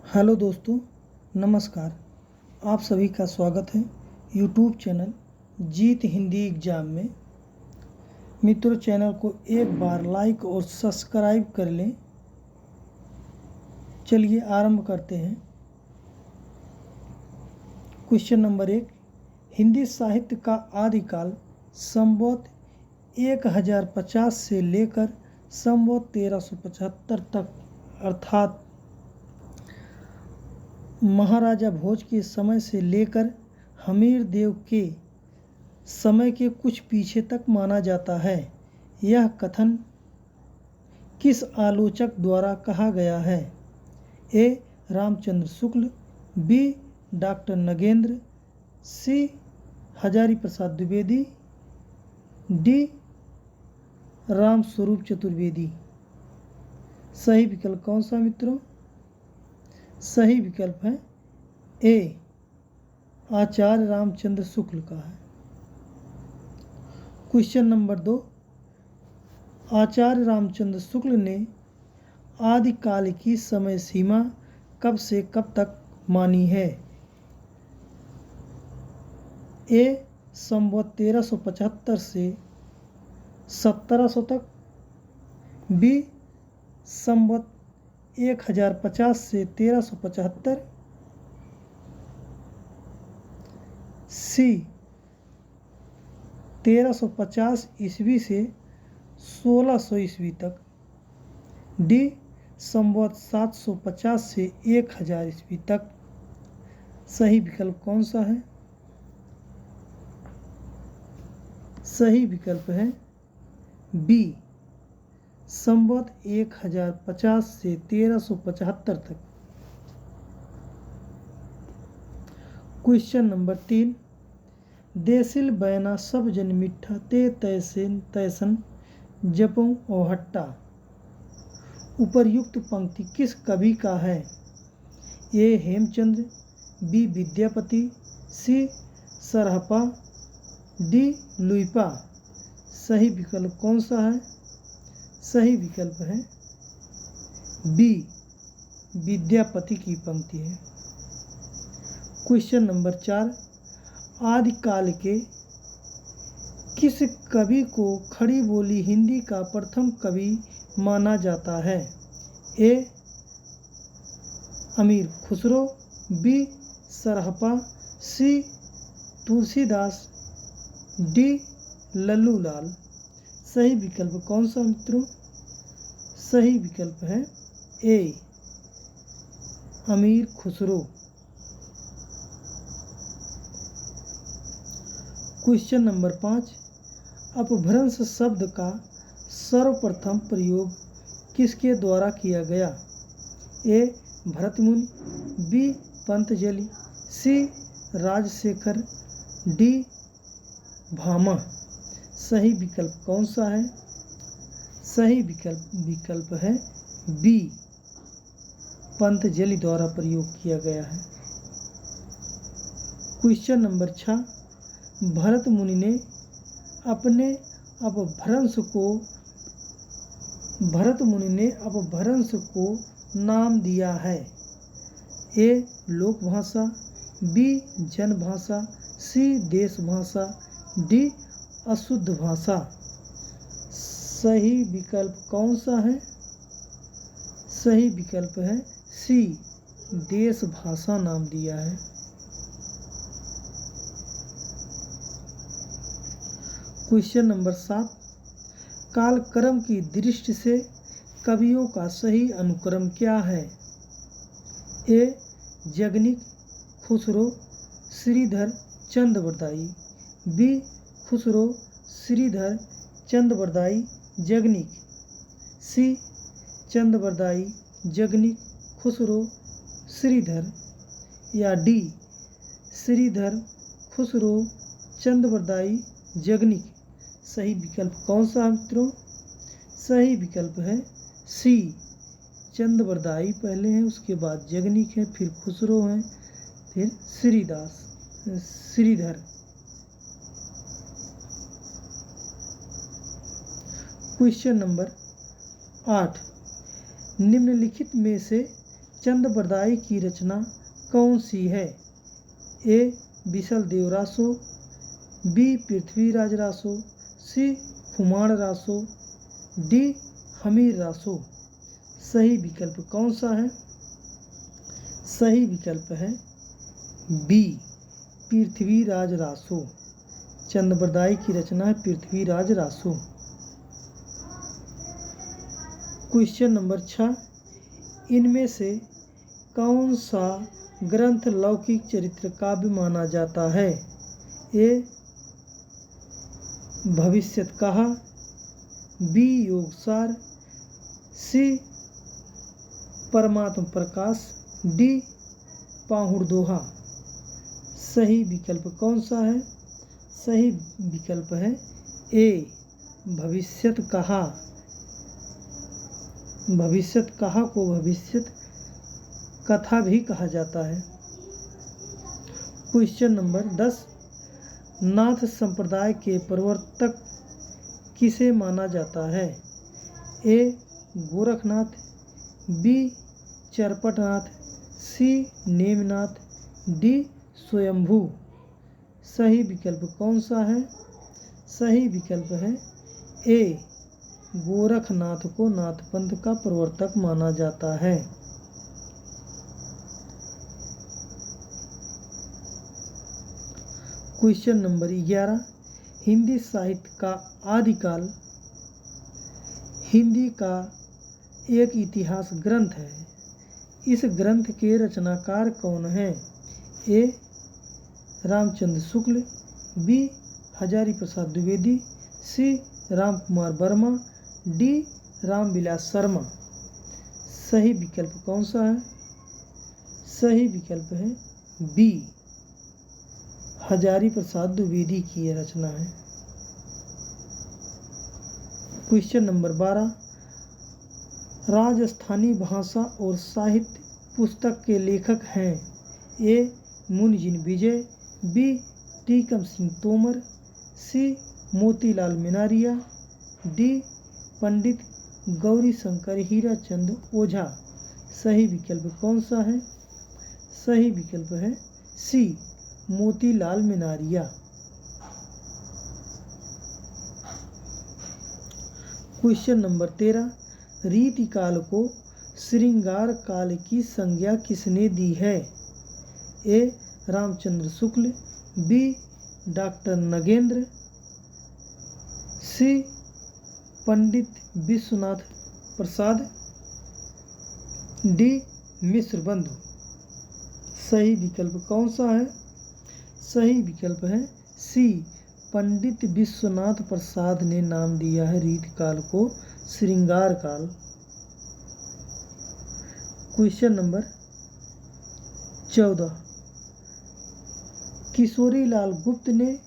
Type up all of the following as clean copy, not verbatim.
Hello दोस्तों, नमस्कार। आप सभी का स्वागत है यूट्यूब चैनल जीत हिंदी एग्ज़ाम में। मित्रों, चैनल को एक बार लाइक और सब्सक्राइब कर लें। चलिए आरंभ करते हैं। क्वेश्चन नंबर 1, हिंदी साहित्य का आदिकाल संवत 1050 से लेकर संवत 1375 तक अर्थात महाराजा भोज के समय से लेकर हमीर देव के समय के कुछ पीछे तक माना जाता है। यह कथन किस आलोचक द्वारा कहा गया है? ए. रामचंद्र शुक्ल, बी. डॉक्टर नगेंद्र, सी. हजारी प्रसाद द्विवेदी, डी. रामस्वरूप चतुर्वेदी। सही विकल्प कौन सा मित्रों? सही विकल्प है ए. आचार्य रामचंद्र शुक्ल का है। क्वेश्चन नंबर 2, आचार्य रामचंद्र शुक्ल ने आदिकाल की समय सीमा कब से कब तक मानी है? ए. संवत 1375 से 1700 तक, बी. संवत 1050 से 1375, सी. 1350 ईस्वी से 1600 ईस्वी तक, डी. संवत 750 से 1000 ईस्वी तक। सही विकल्प कौन सा है? सही विकल्प है बी. संवत 1050 से 1375 तक। क्वेश्चन नंबर 3, देसिल बैना सब जन मिठा ते तैसन जपऊं ओहट्टा। उपर्युक्त पंक्ति किस कवि का है? ए. हेमचंद्र, बी. विद्यापति, सी. सरहपा, डी. लुइपा। सही विकल्प कौन सा है? सही विकल्प है बी. विद्यापति की पंक्ति है। क्वेश्चन नंबर 4, आदिकाल के किस कवि को खड़ी बोली हिंदी का प्रथम कवि माना जाता है? ए. अमीर खुसरो, बी. सरहपा, सी. तुलसीदास, डी. लल्लू लाल। सही विकल्प कौन सा मित्रों? सही विकल्प है ए. अमीर खुसरो। क्वेश्चन नंबर 5, अपभ्रंश शब्द का सर्वप्रथम प्रयोग किसके द्वारा किया गया? ए. भरतमुनि, बी. पंतजलि, सी. राजशेखर, डी. भामा। सही विकल्प कौन सा है? सही विकल्प है बी. पंतजलि द्वारा प्रयोग किया गया है। क्वेश्चन नंबर 6, भरत मुनि ने अपने अपभ्रंश को नाम दिया है? ए. लोक भाषा, बी. जन भाषा, सी. देश भाषा, डी. अशुद्ध भाषा। सही विकल्प कौन सा है? सही विकल्प है सी. देश भाषा नाम दिया है। क्वेश्चन नंबर 7, कालक्रम की दृष्टि से कवियों का सही अनुक्रम क्या है? ए. जगनिक, खुसरो, श्रीधर, चंद्रबरदाई, बी. खुसरो, श्रीधर, चंद्रबरदाई, जगनिक, सी. चंद्रबरदाई, जगनिक, खुसरो, श्रीधर, या डी. श्रीधर, खुसरो, चंद्रबरदाई, जगनिक। सही विकल्प कौन सा मित्रों? सही विकल्प है सी. चंद्रबरदाई पहले है, उसके बाद जगनिक है, फिर खुसरो है, फिर श्रीधर। क्वेश्चन नंबर 8, निम्नलिखित में से चंद बरदाई की रचना कौन सी है? ए. बिसल देव रासो, बी. पृथ्वीराज रासो, सी. खुमान रासो, डी. हमीर रासो। सही विकल्प कौन सा है? सही विकल्प है बी. पृथ्वीराज रासो। चंद बरदाई की रचना है पृथ्वीराज रासो। क्वेश्चन नंबर 6, इनमें से कौन सा ग्रंथ लौकिक चरित्र काव्य माना जाता है? ए. भविष्यत कहा, बी. योगसार, सी. परमात्म प्रकाश, डी. पाहुड़ दोहा। सही विकल्प कौन सा है? सही विकल्प है ए. भविष्यत कहा। भविष्यत कहा को भविष्यत कथा भी कहा जाता है। क्वेश्चन नंबर 10, नाथ संप्रदाय के प्रवर्तक किसे माना जाता है? ए. गोरखनाथ, बी. चरपटनाथ, सी. नेमिनाथ, डी. स्वयंभू। सही विकल्प कौन सा है? सही विकल्प है ए. गोरखनाथ को नाथ पंथ का प्रवर्तक माना जाता है। क्वेश्चन नंबर 11, हिंदी साहित्य का आदिकाल हिंदी का एक इतिहास ग्रंथ है। इस ग्रंथ के रचनाकार कौन हैं? ए. रामचंद्र शुक्ल, बी. हजारी प्रसाद द्विवेदी, सी. रामकुमार वर्मा, डी. रामविलास शर्मा। सही विकल्प कौन सा है? सही विकल्प है बी. हजारी प्रसाद द्विवेदी की यह रचना है। क्वेश्चन नंबर 12, राजस्थानी भाषा और साहित्य पुस्तक के लेखक हैं? ए. मुनिजिन विजय, बी. टीकम सिंह तोमर, सी. मोतीलाल मिनारिया, डी. पंडित गौरी शंकर हीराचंद ओझा। सही विकल्प कौन सा है? सही विकल्प है सी. मोतीलाल मिनारिया। क्वेश्चन नंबर 13, रीतिकाल को श्रृंगार काल की संज्ञा किसने दी है? ए. रामचंद्र शुक्ल, बी. डॉक्टर नगेंद्र, सी. पंडित विश्वनाथ प्रसाद, डी. मिश्र बंधु। सही विकल्प कौन सा है? सही विकल्प है सी. पंडित विश्वनाथ प्रसाद ने नाम दिया है रीतिकाल को श्रृंगार काल। क्वेश्चन नंबर 14, किशोरीलाल गुप्त ने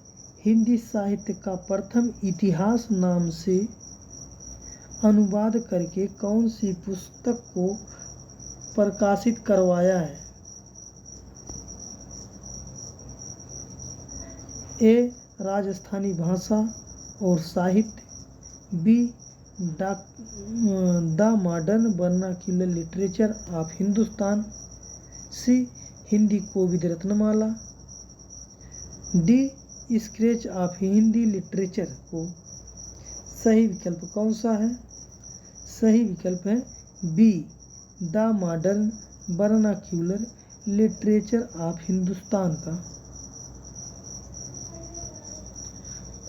हिंदी साहित्य का प्रथम इतिहास नाम से अनुवाद करके कौन सी पुस्तक को प्रकाशित करवाया है? ए. राजस्थानी भाषा और साहित्य, B. The modern vernacular literature of Hindustan, C. Hindi Kovid Ratnamala, D. Sketch of Hindi literature को। सही विकल्प कौन सा है? सही विकल्प है B. The modern vernacular literature of Hindustan का।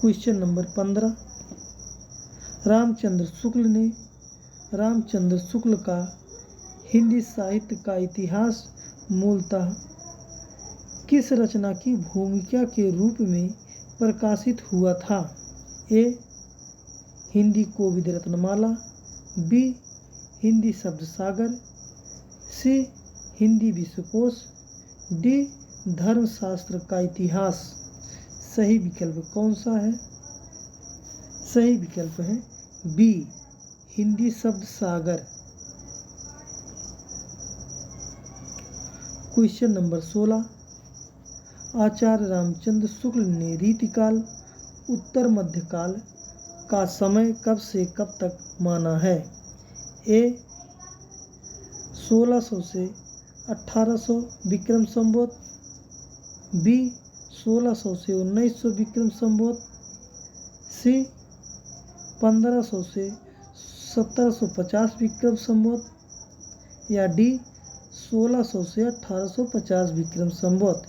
क्वेश्चन नंबर 15, रामचंद्र शुक्ल का हिंदी साहित्य का इतिहास मूलतः किस रचना की भूमिका के रूप में प्रकाशित हुआ था? ए. हिंदी कोविद रत्नमाला, बी. हिंदी शब्द सागर, सी. हिंदी विश्वकोश, डी. धर्मशास्त्र का इतिहास। सही विकल्प कौन सा है? सही विकल्प है बी. हिंदी शब्द सागर। क्वेश्चन नंबर 16, आचार्य रामचंद्र शुक्ल ने रीतिकाल उत्तर मध्यकाल का समय कब से कब तक माना है? ए. 1600 से 1800 विक्रम संवत, बी 1600 से 1900 विक्रम संवत, सी 1500 से 1750 विक्रम संवत, या डी 1600 से 1850 विक्रम संवत।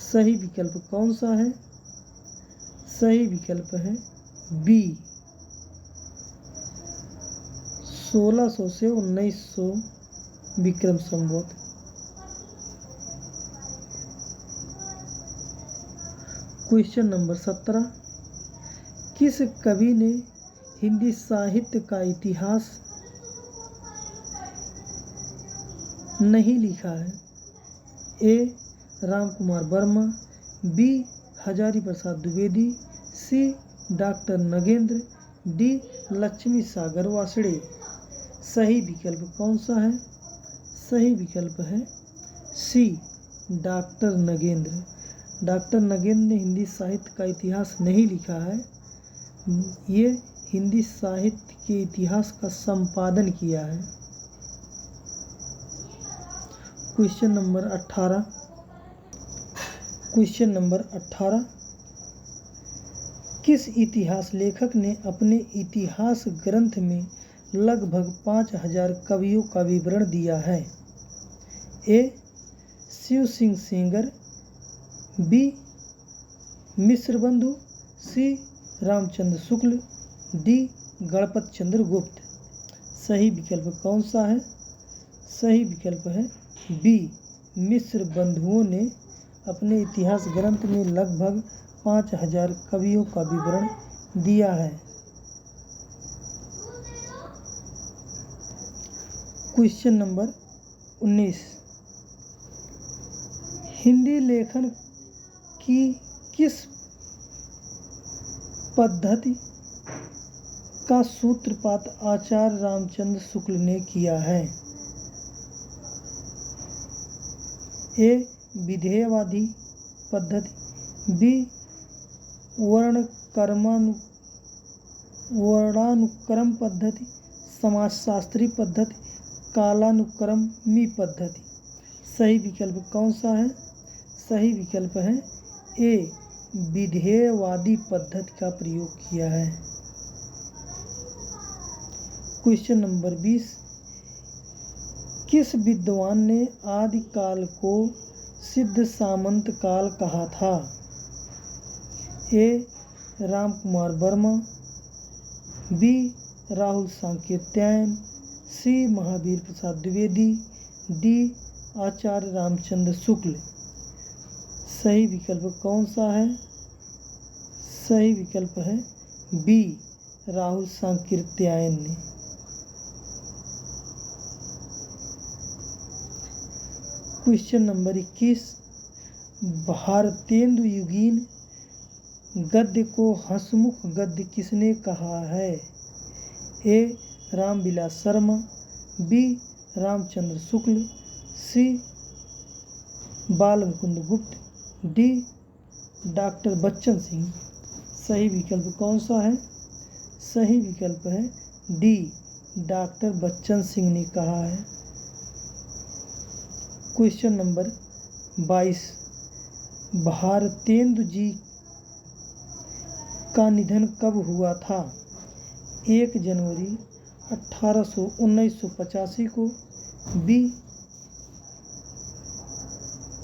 सही विकल्प कौन सा है? सही विकल्प है बी 1600 से 1900 विक्रम संवत। क्वेश्चन नंबर 17, किस कवि ने हिंदी साहित्य का इतिहास नहीं लिखा है? ए राम कुमार वर्मा, बी हजारी प्रसाद द्विवेदी, सी डॉक्टर नगेंद्र, डी लक्ष्मी सागर वासड़े। सही विकल्प कौन सा है? सही विकल्प है सी डॉक्टर नगेंद्र। डॉक्टर नगेंद्र ने हिंदी साहित्य का इतिहास नहीं लिखा है, ये हिंदी साहित्य के इतिहास का संपादन किया है। क्वेश्चन नंबर 18, क्वेश्चन नंबर 18, किस इतिहास लेखक ने अपने इतिहास ग्रंथ में लगभग 5000 कवियों का विवरण दिया है? ए शिव सिंह सेंगर, बी मिश्र बंधु, सी रामचंद्र शुक्ल, डी गणपत चंद्र गुप्त। सही विकल्प कौन सा है? सही विकल्प है बी मिश्र बंधुओं ने अपने इतिहास ग्रंथ में लगभग 5000 कवियों का विवरण दिया है। क्वेश्चन नंबर 19, हिंदी लेखन की किस पद्धति का सूत्रपात आचार्य रामचंद्र शुक्ल ने किया है? ए विधेयवादी पद्धति, बी वर्णानुक्रम पद्धति, समाजशास्त्री पद्धति, कालानुक्रमी पद्धति। सही विकल्प कौन सा है? सही विकल्प है ए विधेयवादी पद्धति का प्रयोग किया है। क्वेश्चन नंबर 20, किस विद्वान ने आदिकाल को सिद्ध सामंत काल कहा था? ए राम कुमार वर्मा, बी राहुल सांकृत्यायन, सी महावीर प्रसाद द्विवेदी, डी आचार्य रामचंद्र शुक्ल। सही विकल्प कौन सा है? सही विकल्प है बी राहुल सांकृत्यायन ने। क्वेश्चन नंबर 21, भारतेंदु युगीन गद्य को हंसमुख गद्य किसने कहा है? ए रामविलास शर्मा, बी रामचंद्र शुक्ल, सी बालमुकुंद गुप्त, डी डॉक्टर बच्चन सिंह। सही विकल्प कौन सा है? सही विकल्प है डी डॉक्टर बच्चन सिंह ने कहा है। क्वेश्चन नंबर 22, भारतेंदु जी का निधन कब हुआ था? 1 जनवरी 1985 को, बी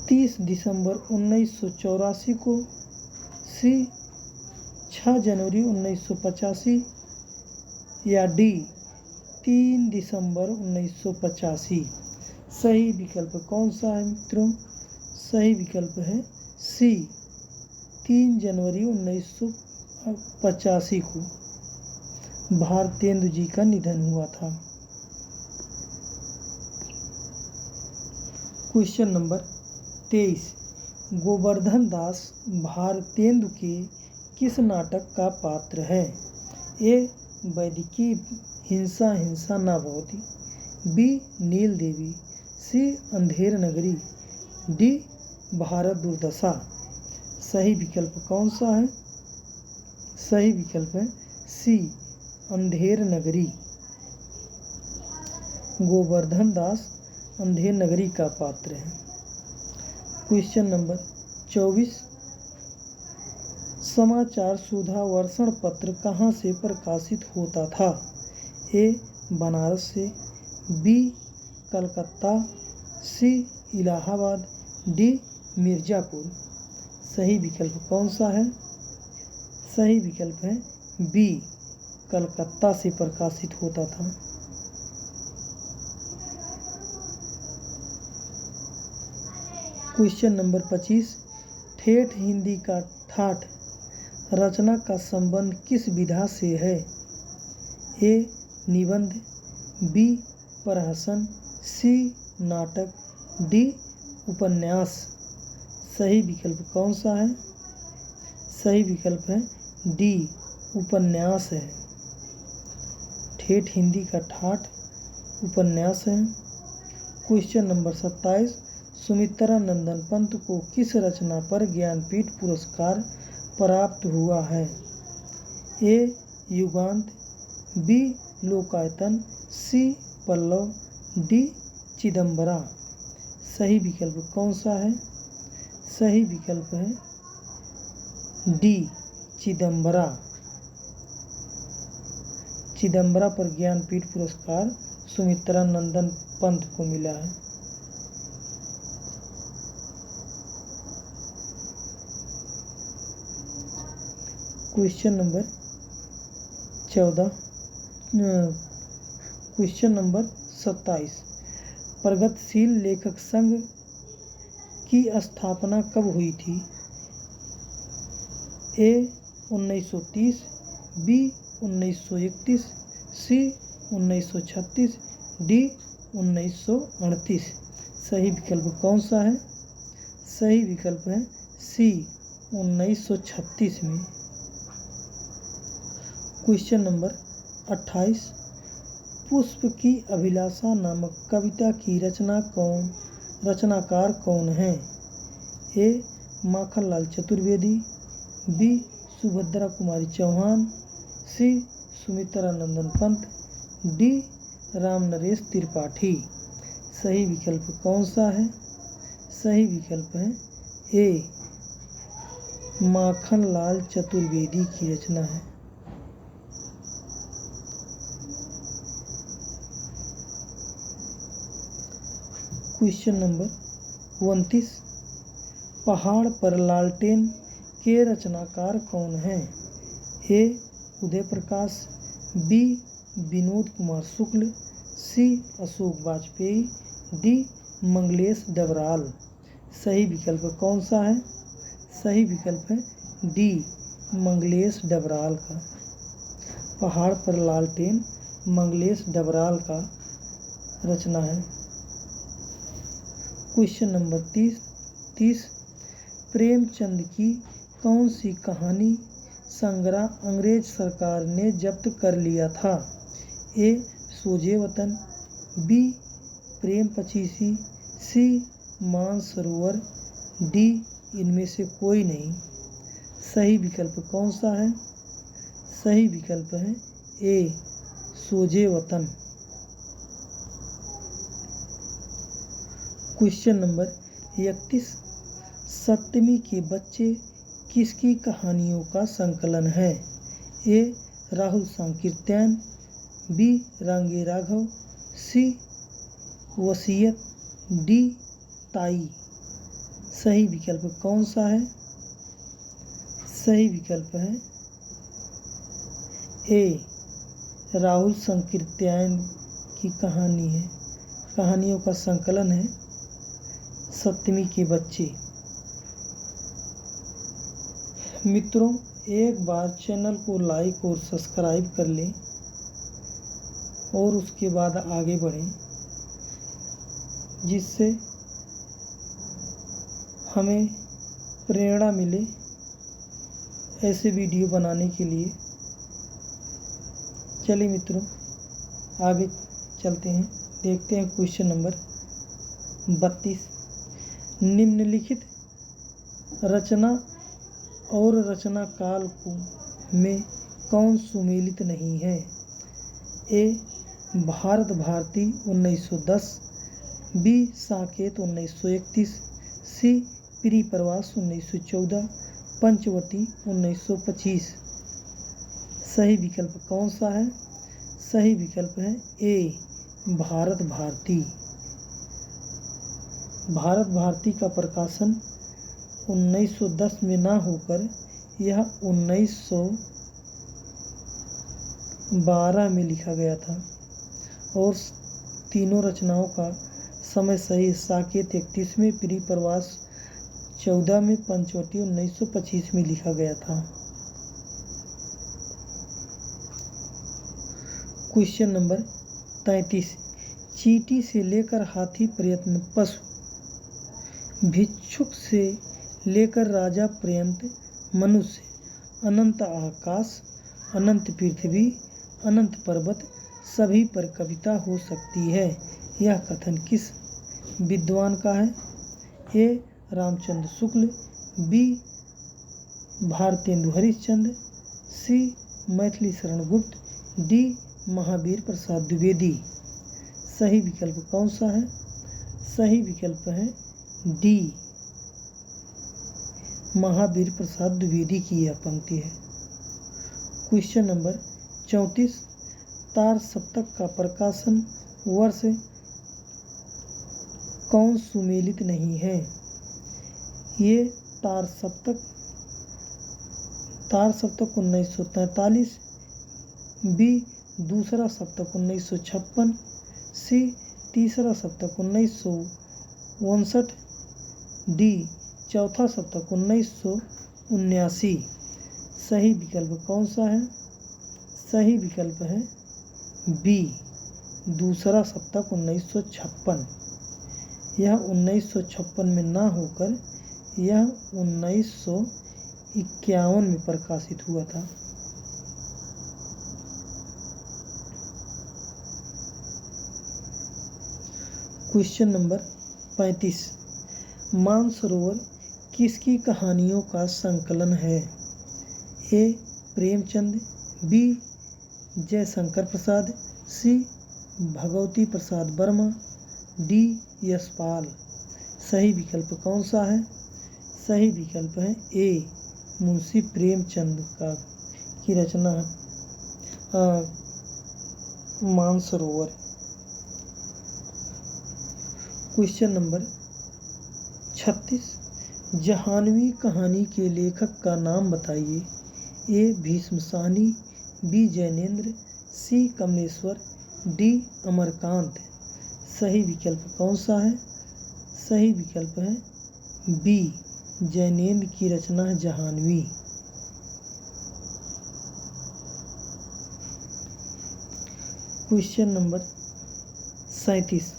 30 दिसंबर 1984 को, सी 6 जनवरी 1985, या डी 3 दिसंबर 1985। सही विकल्प कौन सा है मित्रों? सही विकल्प है सी 3 जनवरी 1985 को भारतेंदु जी का निधन हुआ था। क्वेश्चन नंबर 23, गोवर्धन दास भारतेंदु के किस नाटक का पात्र है? ए वैदिकी हिंसा हिंसा न भवति, बी नील देवी, सी अंधेर नगरी, डी भारत दुर्दशा। सही विकल्प कौन सा है? सही विकल्प है सी अंधेर नगरी। गोवर्धन दास अंधे नगरी का पात्र है। क्वेश्चन नंबर 24, समाचार सुधा वर्षण पत्र कहाँ से प्रकाशित होता था? ए बनारस से, बी कलकत्ता, सी इलाहाबाद, डी मिर्ज़ापुर। सही विकल्प कौन सा है? सही विकल्प है बी, कलकत्ता से प्रकाशित होता था। क्वेश्चन नंबर 25, ठेठ हिंदी का ठाठ रचना का संबंध किस विधा से है? ए निबंध, बी प्रहसन, सी नाटक, डी उपन्यास। सही विकल्प कौन सा है? सही विकल्प है डी, उपन्यास है। ठेठ हिंदी का ठाठ उपन्यास है। क्वेश्चन नंबर 27, सुमित्रा नंदन पंत को किस रचना पर ज्ञानपीठ पुरस्कार प्राप्त हुआ है? ए युगांत, बी लोकायतन, सी पल्लव, डी चिदंबरा। सही विकल्प कौन सा है? सही विकल्प है डी, चिदंबरा। चिदंबरा पर ज्ञानपीठ पुरस्कार सुमित्रा नंदन पंत को मिला है। क्वेश्चन नंबर 14, क्वेश्चन नंबर 27, प्रगतिशील लेखक संघ की स्थापना कब हुई थी? ए 1930, बी 1931, सी 1936, डी 1938। सही विकल्प कौन सा है? सही विकल्प है सी, 1936 में। क्वेश्चन नंबर 28, पुष्प की अभिलाषा नामक कविता की रचनाकार कौन है? ए माखनलाल चतुर्वेदी, बी सुभद्रा कुमारी चौहान, सी सुमित्रा नंदन पंत, डी राम नरेश त्रिपाठी। सही विकल्प कौन सा है? सही विकल्प है ए, माखनलाल चतुर्वेदी की रचना है। क्वेश्चन नंबर 29, पहाड़ पर लालटेन के रचनाकार कौन हैं? ए उदय प्रकाश, बी विनोद कुमार शुक्ल, सी अशोक वाजपेयी, डी मंगलेश डबराल। सही विकल्प कौन सा है? सही विकल्प है डी, मंगलेश डबराल का। पहाड़ पर लालटेन मंगलेश डबराल का रचना है। क्वेश्चन नंबर 30, प्रेमचंद की कौन सी कहानी संग्रह अंग्रेज सरकार ने जब्त कर लिया था? ए सोजे वतन, बी प्रेम पचीसी, सी मानसरोवर, डी इनमें से कोई नहीं। सही विकल्प कौन सा है? सही विकल्प है ए, सोजे वतन। क्वेश्चन नंबर 31, सप्तमी के बच्चे किसकी कहानियों का संकलन है? ए राहुल सांकृत्यायन, बी रांगे राघव, सी वसीयत, डी ताई। सही विकल्प कौन सा है? सही विकल्प है ए, राहुल सांकृत्यायन की कहानी है, कहानियों का संकलन है सप्तमी के बच्चे। मित्रों, एक बार चैनल को लाइक और सब्सक्राइब कर लें और उसके बाद आगे बढ़ें, जिससे हमें प्रेरणा मिले ऐसे वीडियो बनाने के लिए। चलिए मित्रों, आगे चलते हैं, देखते हैं क्वेश्चन नंबर 32, निम्नलिखित रचना और रचना काल में कौन सुमेलित नहीं है? A Bharat Bharati 1910, B Saket 1931, C Priyapravas 1914, Panchavati 1925। सही विकल्प कौन सा है? सही विकल्प है ए भारत भारती। भारत भारती का प्रकाशन 1910 में ना होकर यह 1912 में लिखा गया था और तीनों रचनाओं का समय सही। साकेत 31 में, प्री प्रवास 14 में, पंचवटी 1925 में लिखा गया था। क्वेश्चन नंबर 33, चींटी से लेकर हाथी प्रयत्न पशु, भिक्षुक से लेकर राजा पर्यंत, मनुष्य, अनंत आकाश, अनंत पृथ्वी, अनंत पर्वत, सभी पर कविता हो सकती है। यह कथन किस विद्वान का है? ए रामचंद्र शुक्ल, बी भारतेंदु हरिश्चंद्र, सी मैथिली शरण गुप्त, डी महावीर प्रसाद द्विवेदी। सही विकल्प कौन सा है? सही विकल्प है डी महावीर प्रसाद द्विवेदी की यह पंक्ति है। क्वेश्चन नंबर 34, तार सप्तक का प्रकाशन वर्ष कौन सुमेलित नहीं है? ये तार सप्तक 1943, बी दूसरा सप्तक 1956, सी तीसरा सप्तक 1959, डी चौथा सप्तक 1979। सही विकल्प कौन सा है? सही विकल्प है बी दूसरा सप्तक 1956। यह 1956 में ना होकर यह 1951 में प्रकाशित हुआ था। क्वेश्चन नंबर 35, मानसरोवर किसकी कहानियों का संकलन है? ए प्रेमचंद, बी जयशंकर प्रसाद, सी भगवती प्रसाद वर्मा, डी यशपाल। सही विकल्प कौन सा है? सही विकल्प है ए मुंशी प्रेमचंद की रचना मानसरोवर। क्वेश्चन नंबर 36, जहानवी कहानी के लेखक का नाम बताइए। ए भीष्म साहनी, बी जैनेन्द्र, सी कमलेश्वर, डी अमरकांत। सही विकल्प कौन सा है? सही विकल्प है बी जैनेन्द्र की रचना है जहानवी। क्वेश्चन नंबर 37,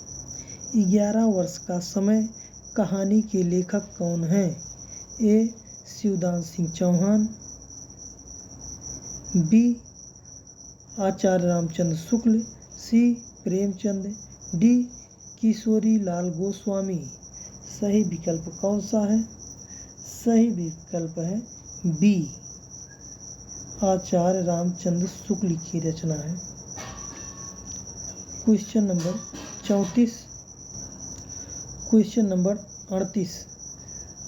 11 वर्ष का समय कहानी के लेखक कौन हैं? ए शिवदान सिंह चौहान, बी आचार्य रामचंद्र शुक्ल, सी प्रेमचंद, डी किशोरी लाल गोस्वामी। सही विकल्प कौन सा है? सही विकल्प है बी आचार्य रामचंद्र शुक्ल की रचना है। Question number 34, question number 38,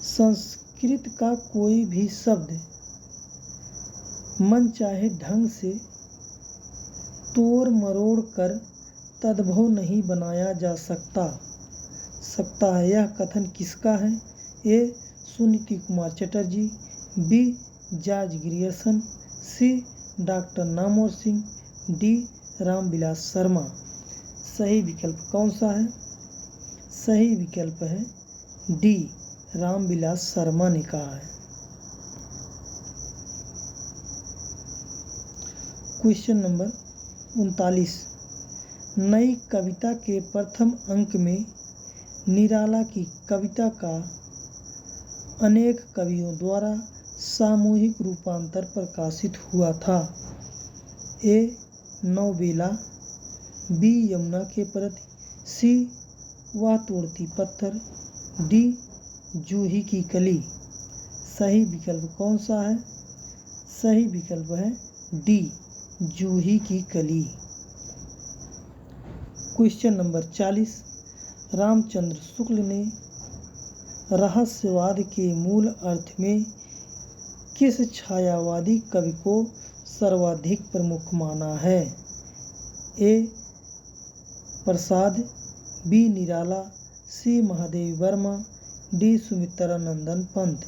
Sanskrit का कोई भी शब्द मन चाहे ढंग से तोड़ मरोड़ कर तद्भव नहीं बनाया जा सकता है। यह कथन किसका है? A Suniti Kumar Chatterji, B George Grierson, C doctor Namvar Singh, D Ramvilas Sharma. सही विकल्प कौन सा है? सही विकल्प है डी रामविलास शर्मा ने कहा है। क्वेश्चन नंबर 39, नई कविता के प्रथम अंक में निराला की कविता का अनेक कवियों द्वारा सामूहिक रूपांतर प्रकाशित हुआ था। ए नौबेला, बी यमुना के प्रति, सी वह तोड़ती पत्थर, डी जूही की कली। सही विकल्प कौन सा है? सही विकल्प है डी जूही की कली। Question number 40। रामचंद्र शुक्ल ने रहस्यवाद के मूल अर्थ में किस छायावादी कवि को सर्वाधिक प्रमुख माना है? ए. प्रसाद, बी. निराला, सी. महादेवी वर्मा, डी. सुमित्रानंदन पंत।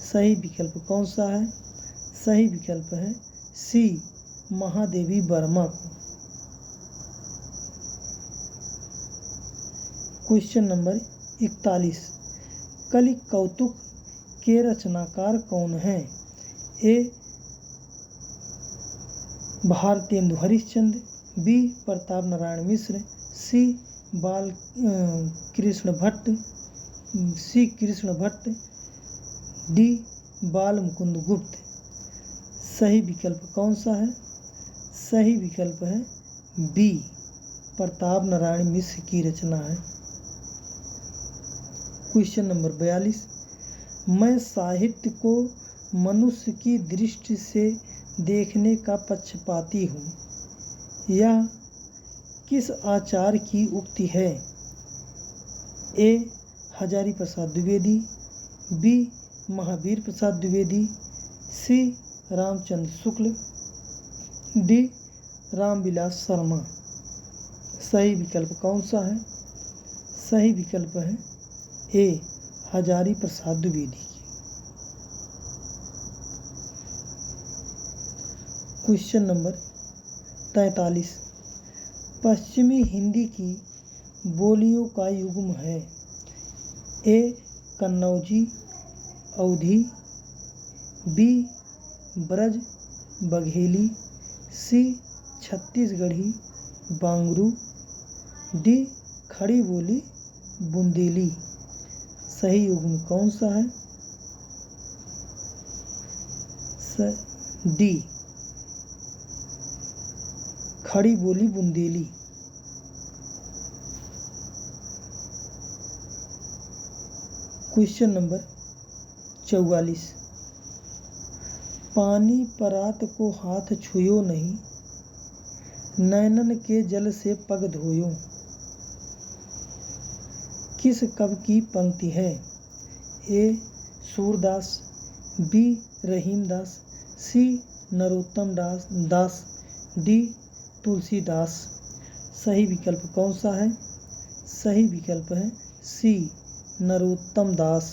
सही विकल्प कौन सा है? सही विकल्प है सी. महादेवी वर्मा को। Question number 41। कलि कौतुक के रचनाकार कौन हैं? ए. भारतेंदु हरिश्चंद्र, बी. प्रताप नारायण मिश्र, सी. बाल कृष्ण भट्ट, डी. बाल मुकुंद गुप्त। सही विकल्प कौन सा है? सही विकल्प है बी. प्रताप नारायण मिश्र की रचना है। Question number 42। मैं साहित्य को मनुष्य की दृष्टि से देखने का पक्षपाती हूँ, यह किस आचार्य की उक्ति है? ए. हजारी प्रसाद द्विवेदी, बी. महावीर प्रसाद द्विवेदी, सी. रामचंद्र शुक्ल, डी. रामविलास शर्मा। सही विकल्प कौन सा है? सही विकल्प है ए. हजारी प्रसाद द्विवेदी की। Question number 43। पश्चिमी हिंदी की बोलियों का युग्म है? ए. कन्नौजी अवधी, बी. ब्रज बघेली, सी. छत्तीसगढ़ी बांगरू, डी. खड़ी बोली बुंदेली। सही युग्म कौन सा है? डी. खड़ी बोली बुंदेली। Question number 44। पानी परात को हाथ छुयो नहीं, नैनन के जल से पग धोयो, किस कवि की पंक्ति है? A. Surdas, B. Rahimdas, C. Narottam Das, D. Tulsidas. सही विकल्प कौन सा है? सही विकल्प है C. Narottam Das.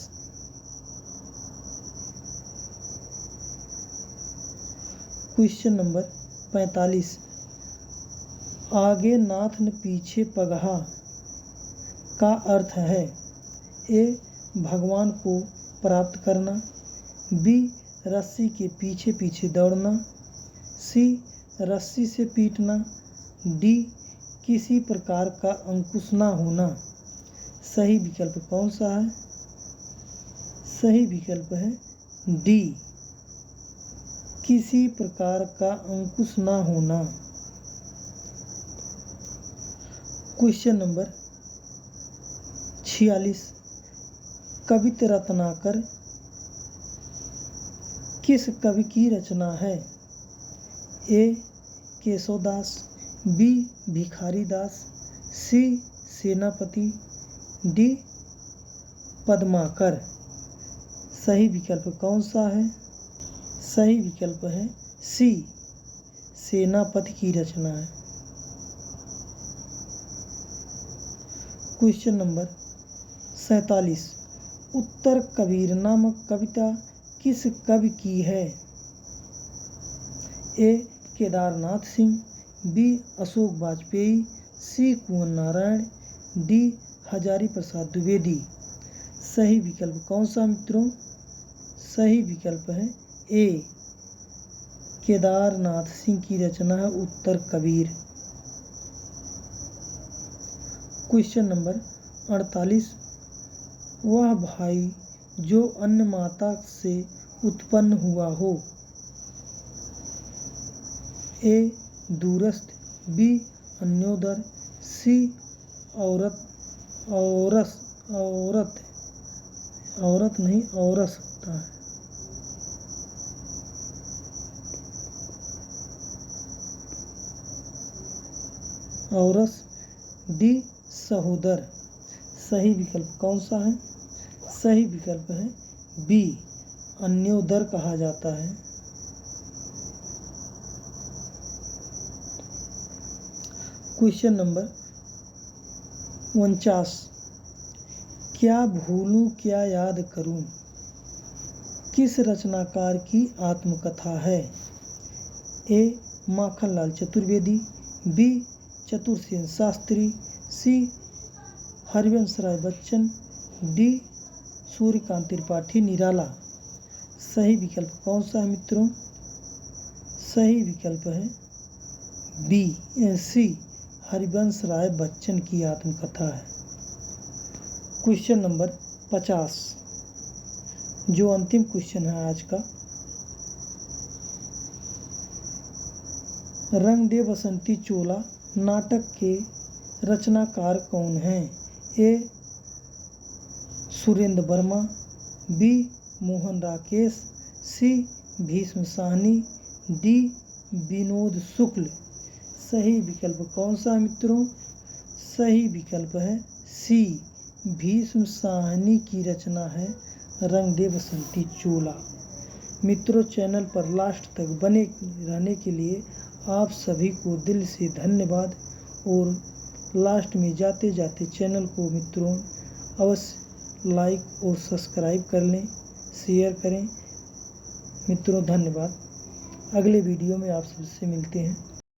Question number 45। आगे नाथ न पीछे पगहा का अर्थ है? ए. भगवान को प्राप्त करना, बी. रस्सी के पीछे पीछे दौड़ना, सी. रस्सी से पीटना, डी. किसी प्रकार का अंकुश ना होना। सही विकल्प कौन सा है? सही विकल्प है डी. किसी प्रकार का अंकुश ना होना। Question number 46। कवित रत्नाकर किस कवि की रचना है? ए. केशवदास, बी. भिखारीदास, सी. सेनापति, डी. पद्माकर। सही विकल्प कौन सा है? सही विकल्प है सी. सेनापति की रचना है। Question number 47। उत्तर कबीर नामक कविता किस कवि की है? ए. केदारनाथ सिंह, बी. अशोक वाजपेयी, सी. कुंवर नारायण, डी. हजारी प्रसाद द्विवेदी। सही विकल्प कौन सा मित्रों? सही विकल्प है ए. केदारनाथ सिंह की रचना है उत्तर कबीर। Question number 48। वह भाई जो अन्य माता से उत्पन्न हुआ हो? ए. दूरस्थ, बी. अन्योदर, सी. औरत नहीं औरस होता है, औरस, डी सहोदर। सही विकल्प कौन सा है? सही विकल्प है बी, अन्योदर कहा जाता है। क्वेश्चन नंबर 49, क्या भूलूं क्या याद करूं किस रचनाकार की आत्मकथा है? ए, माखनलाल चतुर्वेदी, बी, चतुरसेन शास्त्री, सी, हरिवंश राय बच्चन, डी, सूर्यकांत त्रिपाठी निराला। सही विकल्प कौन सा है मित्रों? सही विकल्प है बी, सी, हरिवंश राय बच्चन की आत्मकथा है। क्वेश्चन नंबर 50, जो अंतिम क्वेश्चन है आज का। रंग दे बसंती चोला नाटक के रचनाकार कौन हैं? ए, सुरेंद्र वर्मा, बी, मोहन राकेश, सी, भीष्म साहनी, डी, विनोद शुक्ल। सही विकल्प कौन सा है मित्रों? सही विकल्प है सी, भीष्म साहनी की रचना है रंग दे बसंती चोला। मित्रों, चैनल पर लास्ट तक बने रहने के लिए आप सभी को दिल से धन्यवाद। और लास्ट में जाते जाते चैनल को मित्रों अवश्य लाइक और सब्सक्राइब कर लें, शेयर करें। मित्रों धन्यवाद। अगले वीडियो में आप सबसे मिलते हैं।